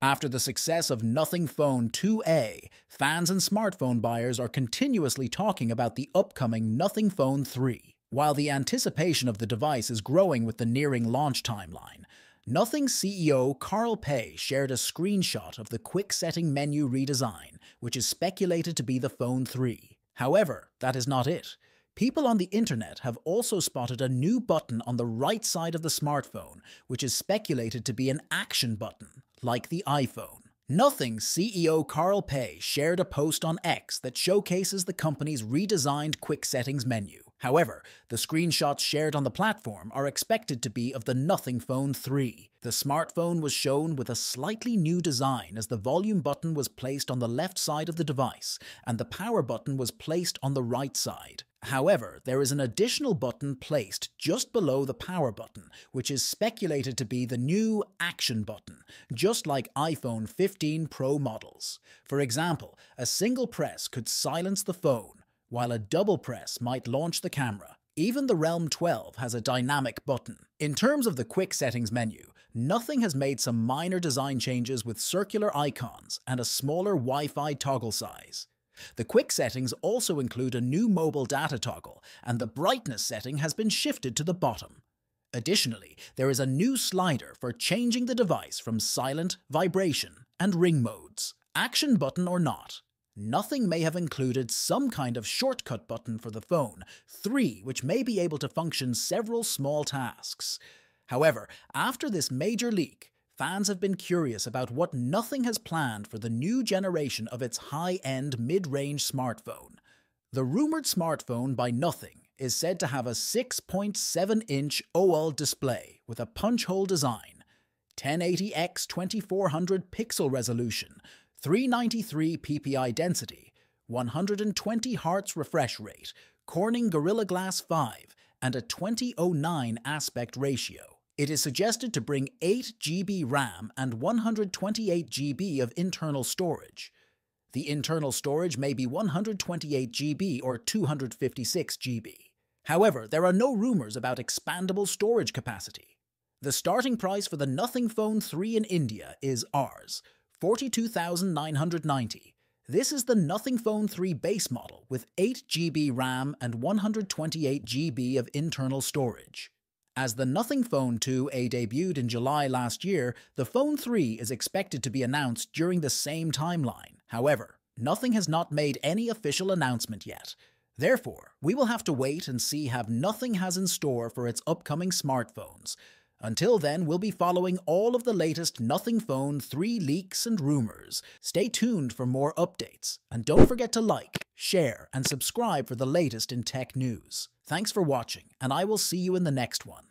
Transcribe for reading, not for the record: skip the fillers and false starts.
After the success of Nothing Phone 2A, fans and smartphone buyers are continuously talking about the upcoming Nothing Phone 3. While the anticipation of the device is growing with the nearing launch timeline, Nothing CEO Carl Pei shared a screenshot of the quick setting menu redesign, which is speculated to be the Phone 3. However, that is not it. People on the internet have also spotted a new button on the right side of the smartphone, which is speculated to be an action button, like the iPhone. Nothing CEO Carl Pei shared a post on X that showcases the company's redesigned quick settings menu. However, the screenshots shared on the platform are expected to be of the Nothing Phone 3. The smartphone was shown with a slightly new design as the volume button was placed on the left side of the device and the power button was placed on the right side. However, there is an additional button placed just below the power button, which is speculated to be the new action button, just like iPhone 15 Pro models. For example, a single press could silence the phone, while a double press might launch the camera. Even the Realm 12 has a dynamic button. In terms of the quick settings menu, Nothing has made some minor design changes with circular icons and a smaller Wi-Fi toggle size. The quick settings also include a new mobile data toggle, and the brightness setting has been shifted to the bottom. Additionally, there is a new slider for changing the device from silent, vibration, and ring modes. Action button or not, Nothing may have included some kind of shortcut button for the phone 3, which may be able to function several small tasks. However, after this major leak, fans have been curious about what Nothing has planned for the new generation of its high-end mid-range smartphone. The rumored smartphone by Nothing is said to have a 6.7-inch OLED display with a punch-hole design, 1080x 2400 pixel resolution, 393 ppi density, 120 Hz refresh rate, Corning Gorilla Glass 5, and a 20:9 aspect ratio. It is suggested to bring 8 GB RAM and 128 GB of internal storage. The internal storage may be 128 GB or 256 GB. However, there are no rumors about expandable storage capacity. The starting price for the Nothing Phone 3 in India is Rs. 42,990. This is the Nothing Phone 3 base model with 8 GB RAM and 128 GB of internal storage. As the Nothing Phone 2A debuted in July last year, the Phone 3 is expected to be announced during the same timeline. However, Nothing has not made any official announcement yet. Therefore, we will have to wait and see what Nothing has in store for its upcoming smartphones. Until then, we'll be following all of the latest Nothing Phone 3 leaks and rumors. Stay tuned for more updates, and don't forget to like, share, and subscribe for the latest in tech news. Thanks for watching, and I will see you in the next one.